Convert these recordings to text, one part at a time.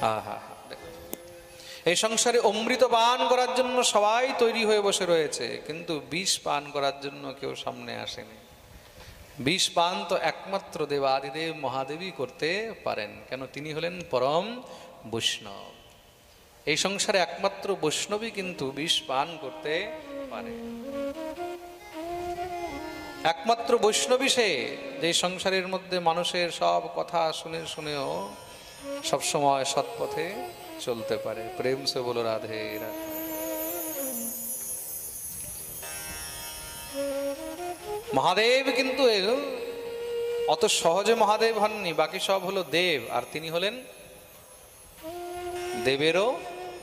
আহা, এই সংসারে অমৃত পান করার জন্য সবাই তৈরি হয়ে বসে রয়েছে, কিন্তু বিষ পান করার জন্য কেউ সামনে আসেনি। বিষ পান তো একমাত্র দেবাদিদেব মহাদেবই করতে পারেন, কেন তিনি হলেন পরম বৈষ্ণব। এই সংসারে একমাত্র বৈষ্ণবই কিন্তু বিষ পান করতে পারে। একমাত্র বৈষ্ণবী সে, যে সংসারের মধ্যে মানুষের সব কথা শুনে শুনেও সবসময় সৎপথে চলতে পারে। প্রেম সে বলো রাধে রাধে। মহাদেব কিন্তু অত সহজে মহাদেব হননি, বাকি সব হলো দেব, আর তিনি হলেন দেবেরও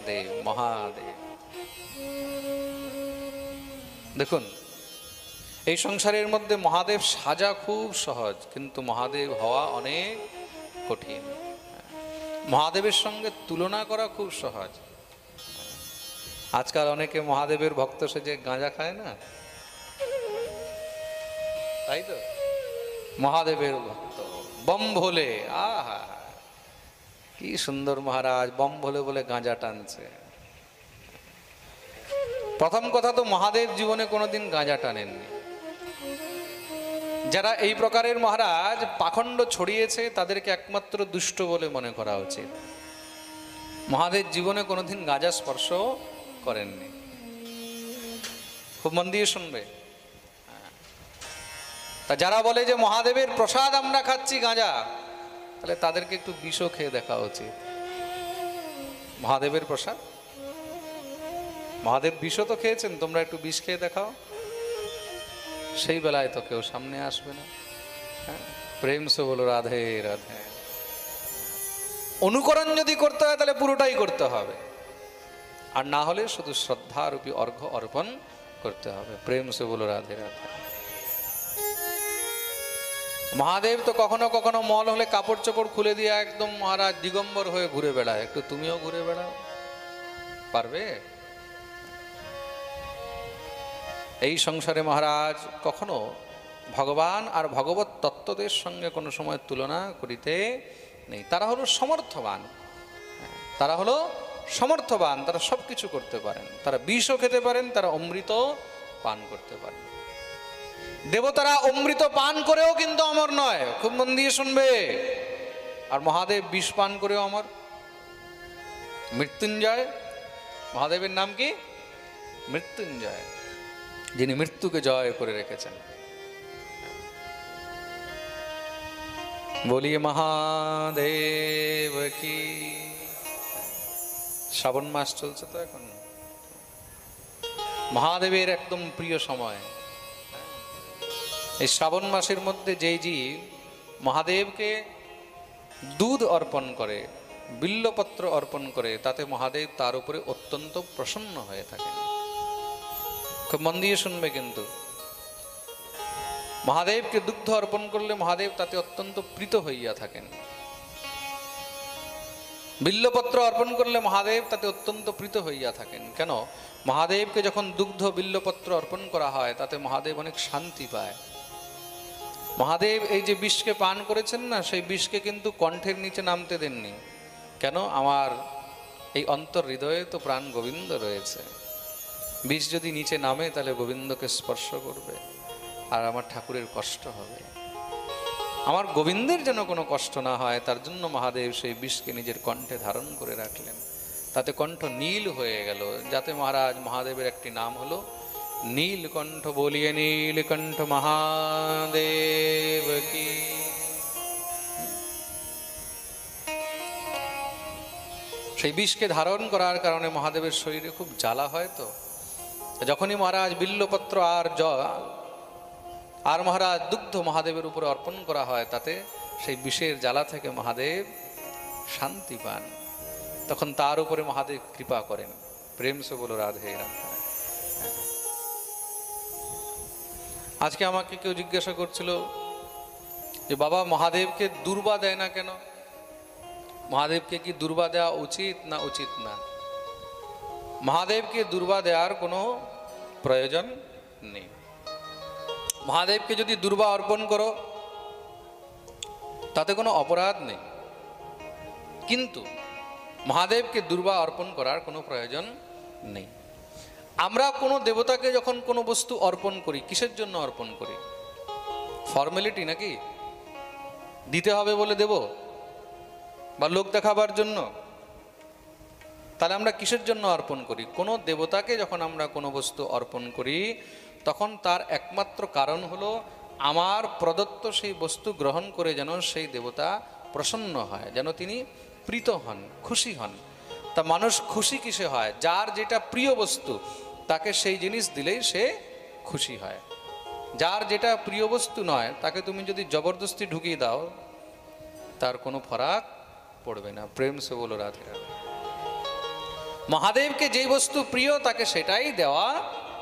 দেব, মহাদেব। দেখুন, এই সংসারের মধ্যে মহাদেব সাজা খুব সহজ, কিন্তু মহাদেব হওয়া অনেক কঠিন। মহাদেবের সঙ্গে তুলনা করা খুব সহজ। আজকাল অনেকে মহাদেবের ভক্ত সেজে গাঁজা খায় না, তাই তো? মহাদেবের ভক্ত বম ভোলে, আহা কি সুন্দর মহারাজ বম ভোলে বলে গাঁজা টানছে। প্রথম কথা তো মহাদেব জীবনে কোনোদিন গাঁজা টানেননি। যারা এই প্রকারের মহারাজ পাখণ্ড ছড়িয়েছে তাদেরকে একমাত্র দুষ্ট বলে মনে করা উচিত। মহাদেব জীবনে কোনোদিন গাঁজা স্পর্শ করেননি। খুব মন দিয়ে শুনবে। তা যারা বলে যে মহাদেবের প্রসাদ আমরা খাচ্ছি গাঁজা, তাহলে তাদেরকে একটু বিষও খেয়ে দেখা উচিত। মহাদেবের প্রসাদ, মহাদেব বিষও তো খেয়েছেন, তোমরা একটু বিষ খেয়ে দেখাও। সেই বেলায় তো কেউ সামনে আসবে না। প্রেম সে বলো রাধে রাধে। অনুকরণ যদি করতে হয় তাহলে পুরোটাই করতে হবে, আর না হলে শুধু শ্রদ্ধারূপী অর্ঘ্য অর্পণ করতে হবে। প্রেম সে বলো রাধে রাধে। মহাদেব তো কখনো কখনো মল হলে কাপড় চোপড় খুলে দিয়ে একদম মহারাজ দিগম্বর হয়ে ঘুরে বেড়ায়। একটু তুমিও ঘুরে বেড়াও, পারবে? এই সংসারে মহারাজ কখনো ভগবান আর ভগবত তত্ত্বদের সঙ্গে কোনো সময় তুলনা করিতে নেই। তারা হলো সমর্থবান, তারা হলো সমর্থবান, তারা সব কিছু করতে পারেন। তারা বিষও খেতে পারেন, তারা অমৃত পান করতে পারেন। দেবতারা অমৃত পান করেও কিন্তু অমর নয়, খুব মন দিয়ে শুনবে। আর মহাদেব বিষ পান করেও অমর, মৃত্যুঞ্জয়। মহাদেবের নাম কি? মৃত্যুঞ্জয়, যিনি মৃত্যুকে জয় করে রেখেছেন। বলিয়ে মহাদেব কি। শ্রাবণ মাস চলছে তো এখন, মহাদেবের একদম প্রিয় সময়। এই শ্রাবণ মাসের মধ্যে যেই জীব মহাদেবকে দুধ অর্পণ করে, বিল্লপত্র অর্পণ করে, তাতে মহাদেব তার উপরে অত্যন্ত প্রসন্ন হয়ে থাকেন। খুব মন দিয়ে শুনবে কিন্তু। মহাদেবকে দুগ্ধ অর্পণ করলে মহাদেব তাতে অত্যন্ত প্রীত হইয়া থাকেন। বিল্লপত্র অর্পণ করলে মহাদেব তাতে অত্যন্ত প্রীত হইয়া থাকেন। কেন? মহাদেবকে যখন দুগ্ধ বিল্লপত্র অর্পণ করা হয় তাতে মহাদেব অনেক শান্তি পায়। মহাদেব এই যে বিষকে পান করেছেন না, সেই বিষকে কিন্তু কণ্ঠের নিচে নামতে দেননি। কেন? আমার এই অন্তর হৃদয়ে তো প্রাণ গোবিন্দ রয়েছে। বিষ যদি নিচে নামে তাহলে গোবিন্দকে স্পর্শ করবে, আর আমার ঠাকুরের কষ্ট হবে। আমার গোবিন্দের যেন কোনো কষ্ট না হয়, তার জন্য মহাদেব সেই বিষকে নিজের কণ্ঠে ধারণ করে রাখলেন। তাতে কণ্ঠ নীল হয়ে গেল, যাতে মহারাজ মহাদেবের একটি নাম হলো নীলকণ্ঠ। বলিয়ে নীলকণ্ঠ মহাদেব কি। সেই বিষকে ধারণ করার কারণে মহাদেবের শরীরে খুব জ্বালা হয়। তো যখনই মহারাজ বিল্লপত্র আর মহারাজ দুগ্ধ মহাদেবের উপরে অর্পণ করা হয়, তাতে সেই বিষের জ্বালা থেকে মহাদেব শান্তি পান। তখন তার উপরে মহাদেব কৃপা করেন। প্রেম সে বলো রাধে রাধে। আজকে আমাকে কেউ জিজ্ঞাসা করছিল যে বাবা, মহাদেবকে দুর্বা দেয় না কেন? মহাদেবকে কি দুর্বা দেওয়া উচিত না উচিত না? মহাদেবকে দুর্বা দেওয়ার কোনো প্রয়োজন নেই। মহাদেবকে যদি দুর্বা অর্পণ করো তাতে কোনো অপরাধ নেই, কিন্তু মহাদেবকে দুর্বা অর্পণ করার কোনো প্রয়োজন নেই। আমরা কোনো দেবতাকে যখন কোনো বস্তু অর্পণ করি, কিসের জন্য অর্পণ করি? ফর্মালিটি নাকি? দিতে হবে বলে দেব, বা লোক দেখাবার জন্য? তাহলে আমরা কিসের জন্য অর্পণ করি? কোনো দেবতাকে যখন আমরা কোনো বস্তু অর্পণ করি, তখন তার একমাত্র কারণ হলো আমার প্রদত্ত সেই বস্তু গ্রহণ করে যেন সেই দেবতা প্রসন্ন হয়, যেন তিনি প্রীত হন, খুশি হন। তা মানুষ খুশি কিসে হয়? যার যেটা প্রিয় বস্তু তাকে সেই জিনিস দিলেই সে খুশি হয়। যার যেটা প্রিয় বস্তু নয় তাকে তুমি যদি জবরদস্তি ঢুকিয়ে দাও, তার কোনো ফরাক পড়বে না। প্রেম সে বলো রাধে রাধে। মহাদেবকে যেই বস্তু প্রিয় তাকে সেটাই দেওয়া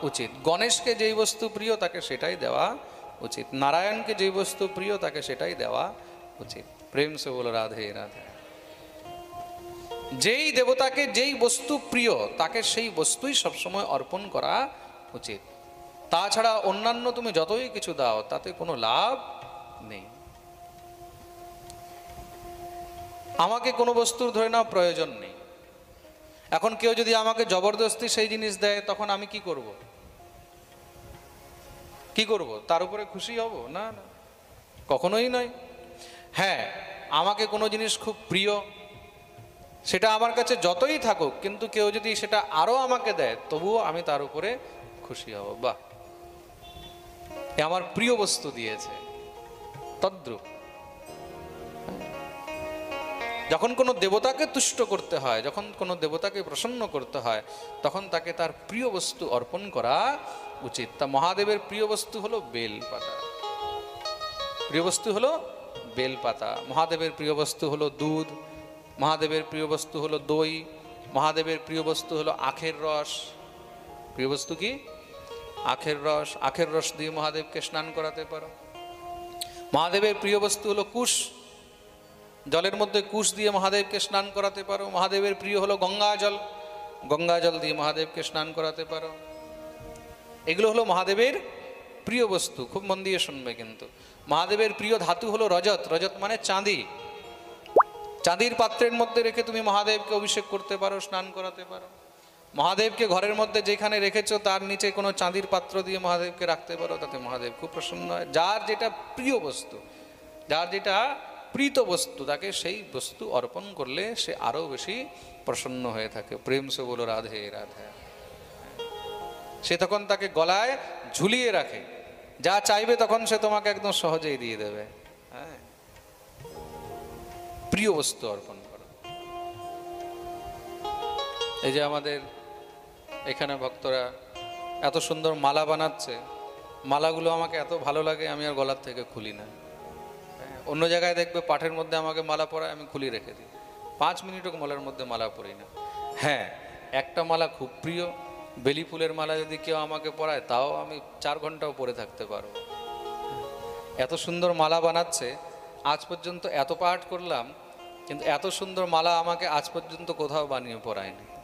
উচিত। গণেশকে যেই বস্তু প্রিয় তাকে সেটাই দেওয়া উচিত। নারায়ণকে যেই বস্তু প্রিয় তাকে সেটাই দেওয়া উচিত। প্রেম সে বলো রাধে রাধে। যেই দেবতাকে যেই বস্তু প্রিয় তাকে সেই বস্তুই সবসময় অর্পণ করা উচিত। তাছাড়া অন্যান্য তুমি যতই কিছু দাও তাতে কোনো লাভ নেই। আমাকে কোনো বস্তুর ধরে নাও প্রয়োজন নেই, এখন কেউ যদি আমাকে জবরদস্তি সেই জিনিস দেয় তখন আমি কি করব? কি করব? তার উপরে খুশি হব? না না, কখনোই নয়। হ্যাঁ, আমাকে কোনো জিনিস খুব প্রিয়, সেটা আমার কাছে যতই থাকুক, কিন্তু কেউ যদি সেটা আরো আমাকে দেয় তবুও আমি তার উপরে খুশি হব। বাহ, এ আমার প্রিয় বস্তু দিয়েছে। তদ্রূপ যখন কোনো দেবতাকে তুষ্ট করতে হয়, যখন কোনো দেবতাকে প্রসন্ন করতে হয়, তখন তাকে তার প্রিয় বস্তু অর্পণ করা উচিত। তা মহাদেবের প্রিয় বস্তু হলো বেলপাতা। প্রিয় বস্তু হলো বেলপাতা। মহাদেবের প্রিয় বস্তু হলো দুধ, মহাদেবের প্রিয় বস্তু হলো দই, মহাদেবের প্রিয় বস্তু হলো আখের রস। প্রিয় বস্তু কি? আখের রস। আখের রস দিয়ে মহাদেবকে স্নান করাতে পারো। মহাদেবের প্রিয় বস্তু হলো কুশ, জলের মধ্যে কুশ দিয়ে মহাদেবকে স্নান করাতে পারো। মহাদেবের প্রিয় হলো গঙ্গা জল, গঙ্গা জল দিয়ে মহাদেবকে স্নান করাতে পারো। এগুলো হলো মহাদেবের প্রিয় বস্তু। খুব মন দিয়ে শুনবে কিন্তু। মহাদেবের প্রিয় ধাতু হলো রজত। রজত মানে চাঁদি। চাঁদির পাত্রের মধ্যে রেখে তুমি মহাদেবকে অভিষেক করতে পারো, স্নান করাতে পারো। মহাদেবকে ঘরের মধ্যে যেখানে রেখেছো তার নিচে কোনো চাঁদির পাত্র দিয়ে মহাদেবকে রাখতে পারো, তাতে মহাদেব খুব প্রসন্ন হয়। যার যেটা প্রিয় বস্তু, যার যেটা প্রীত বস্তু, তাকে সেই বস্তু অর্পণ করলে সে আরো বেশি প্রসন্ন হয়ে থাকে। প্রেম সে বলো রাধে রাধে। সে তখন তাকে গলায় ঝুলিয়ে রাখে, যা চাইবে তখন সে তোমাকে একদম সহজেই দিয়ে দেবে। হ্যাঁ, প্রিয় বস্তু অর্পণ করো। এই যে আমাদের এখানে ভক্তরা এত সুন্দর মালা বানাচ্ছে, মালাগুলো আমাকে এত ভালো লাগে, আমি আর গলার থেকে খুলি না। অন্য জায়গায় দেখবে পাঠের মধ্যে আমাকে মালা পরায়, আমি খুলি রেখে দিই, 5 মিনিটও মালার মধ্যে মালা পরি না। হ্যাঁ, একটা মালা খুব প্রিয়, বেলি ফুলের মালা যদি কেউ আমাকে পরায় তাও আমি 4 ঘন্টাও পরে থাকতে পারবো। এত সুন্দর মালা বানাচ্ছে, আজ পর্যন্ত এত পাঠ করলাম, কিন্তু এত সুন্দর মালা আমাকে আজ পর্যন্ত কোথাও বানিয়ে পরায়নি।